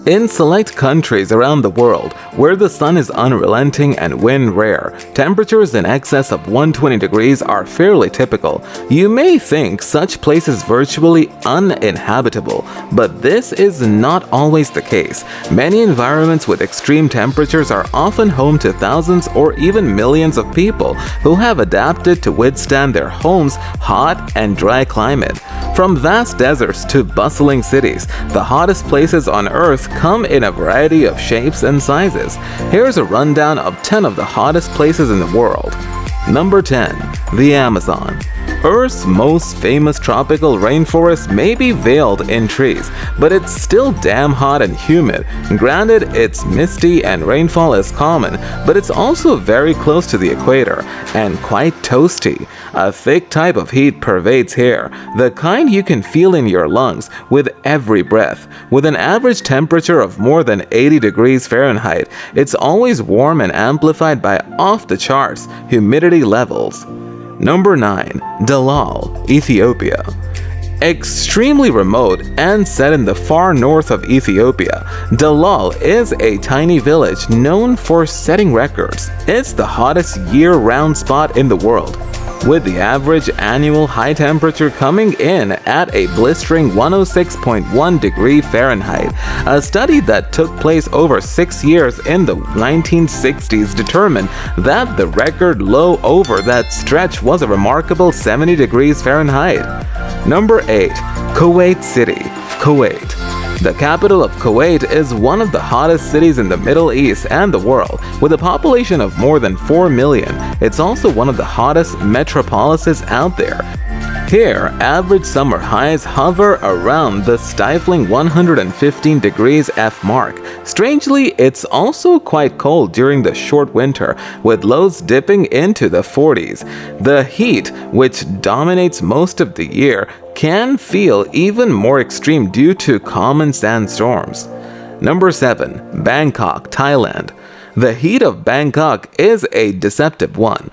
In select countries around the world, where the sun is unrelenting and wind rare, temperatures in excess of 120 degrees are fairly typical. You may think such places virtually uninhabitable, but this is not always the case. Many environments with extreme temperatures are often home to thousands or even millions of people who have adapted to withstand their homes' hot and dry climate. From vast deserts to bustling cities, the hottest places on Earth come in a variety of shapes and sizes. Here's a rundown of 10 of the hottest places in the world. Number 10. The Amazon. Earth's most famous tropical rainforest may be veiled in trees, but it's still damn hot and humid. Granted, it's misty and rainfall is common, but it's also very close to the equator and quite toasty. A thick type of heat pervades here, the kind you can feel in your lungs with every breath. With an average temperature of more than 80 degrees Fahrenheit, it's always warm and amplified by off-the-charts humidity levels. Number 9. Dalal, Ethiopia. Extremely remote and set in the far north of Ethiopia, Dalal is a tiny village known for setting records. It's the hottest year-round spot in the world, with the average annual high temperature coming in at a blistering 106.1 degree Fahrenheit. A study that took place over 6 years in the 1960s determined that the record low over that stretch was a remarkable 70 degrees Fahrenheit. Number 8. Kuwait City, Kuwait. The capital of Kuwait is one of the hottest cities in the Middle East and the world, with a population of more than 4 million. It's also one of the hottest metropolises out there. Here, average summer highs hover around the stifling 115 degrees F mark. Strangely, it's also quite cold during the short winter, with lows dipping into the 40s. The heat, which dominates most of the year, can feel even more extreme due to common sandstorms. Number 7. Bangkok, Thailand. The heat of Bangkok is a deceptive one.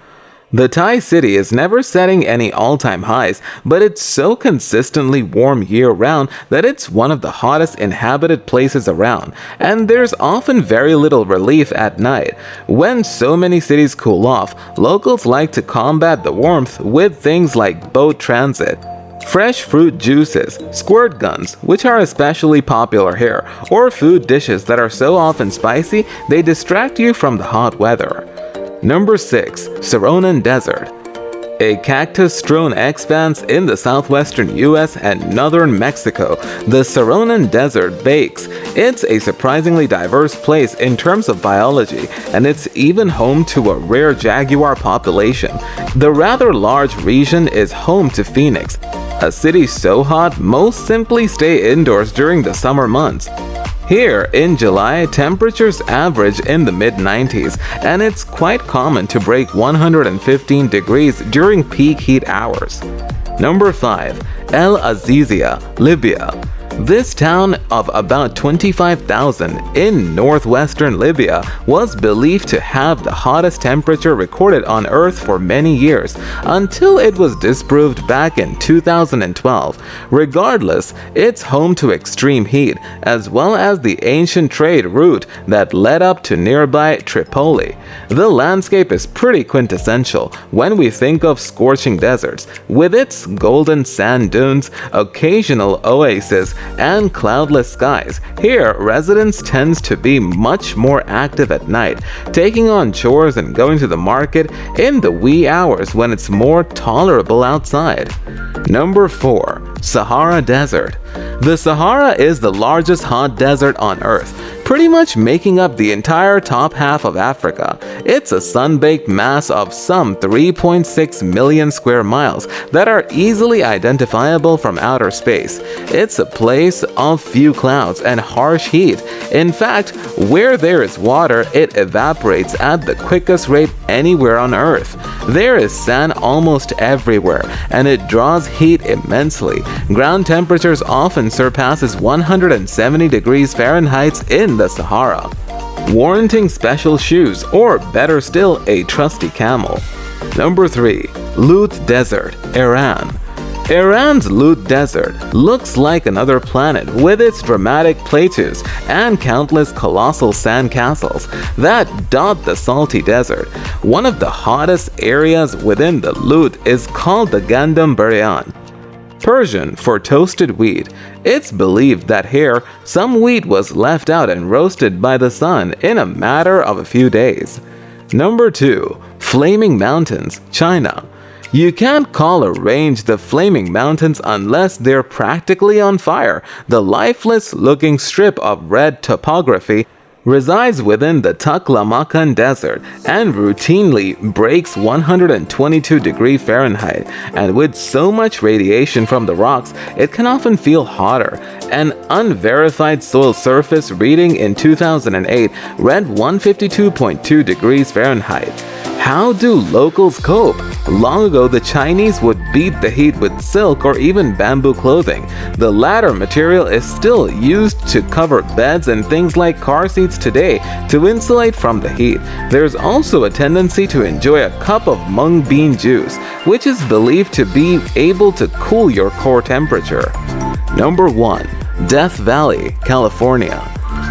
The Thai city is never setting any all-time highs, but it's so consistently warm year-round that it's one of the hottest inhabited places around, and there's often very little relief at night. When so many cities cool off, locals like to combat the warmth with things like boat transit, fresh fruit juices, squirt guns, which are especially popular here, or food dishes that are so often spicy they distract you from the hot weather. Number 6. Saronan Desert. A cactus-strewn expanse in the southwestern US and northern Mexico, the Saronan Desert bakes. It's a surprisingly diverse place in terms of biology, and it's even home to a rare jaguar population. The rather large region is home to Phoenix, a city so hot most simply stay indoors during the summer months. Here, in July, temperatures average in the mid-90s, and it's quite common to break 115 degrees during peak heat hours. Number 5. El Azizia, Libya. This town of about 25,000 in northwestern Libya was believed to have the hottest temperature recorded on Earth for many years, until it was disproved back in 2012. Regardless, it's home to extreme heat, as well as the ancient trade route that led up to nearby Tripoli. The landscape is pretty quintessential when we think of scorching deserts, with its golden sand dunes, occasional oases, and cloudless skies. Here, residents tend to be much more active at night, taking on chores and going to the market in the wee hours when it's more tolerable outside. Number 4. Sahara Desert. The Sahara is the largest hot desert on Earth, pretty much making up the entire top half of Africa. It's a sun-baked mass of some 3.6 million square miles that are easily identifiable from outer space. It's a place of few clouds and harsh heat. In fact, where there is water, it evaporates at the quickest rate anywhere on Earth. There is sand almost everywhere, and it draws heat immensely. Ground temperatures often surpasses 170 degrees Fahrenheit in the Sahara, warranting special shoes or better still a trusty camel. Number 3. Lut Desert, Iran. Iran's Lut Desert looks like another planet with its dramatic plateaus and countless colossal sand castles that dot the salty desert. One of the hottest areas within the Lut is called the Gandam Baryan, Persian for toasted wheat. It's believed that here, some wheat was left out and roasted by the sun in a matter of a few days. Number 2. Flaming Mountains, China. You can't call a range the Flaming Mountains unless they're practically on fire. The lifeless-looking strip of red topography resides within the Taklamakan Desert and routinely breaks 122 degrees Fahrenheit, and with so much radiation from the rocks, it can often feel hotter. An unverified soil surface reading in 2008 read 152.2 degrees Fahrenheit. How do locals cope? Long ago, the Chinese would beat the heat with silk or even bamboo clothing. The latter material is still used to cover beds and things like car seats today to insulate from the heat. There's also a tendency to enjoy a cup of mung bean juice, which is believed to be able to cool your core temperature. Number 1. Death Valley, California.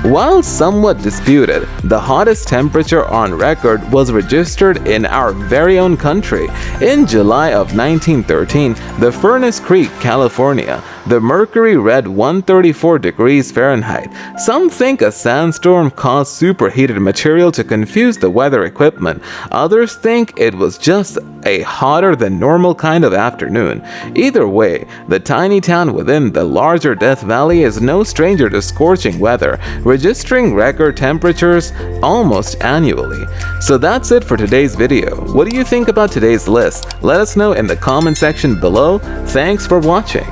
While somewhat disputed, the hottest temperature on record was registered in our very own country. In July of 1913, the Furnace Creek, California, the mercury read 134 degrees Fahrenheit. Some think a sandstorm caused superheated material to confuse the weather equipment. Others think it was just a hotter than normal kind of afternoon. Either way, the tiny town within the larger Death Valley is no stranger to scorching weather, registering record temperatures almost annually. So that's it for today's video. What do you think about today's list? Let us know in the comment section below. Thanks for watching.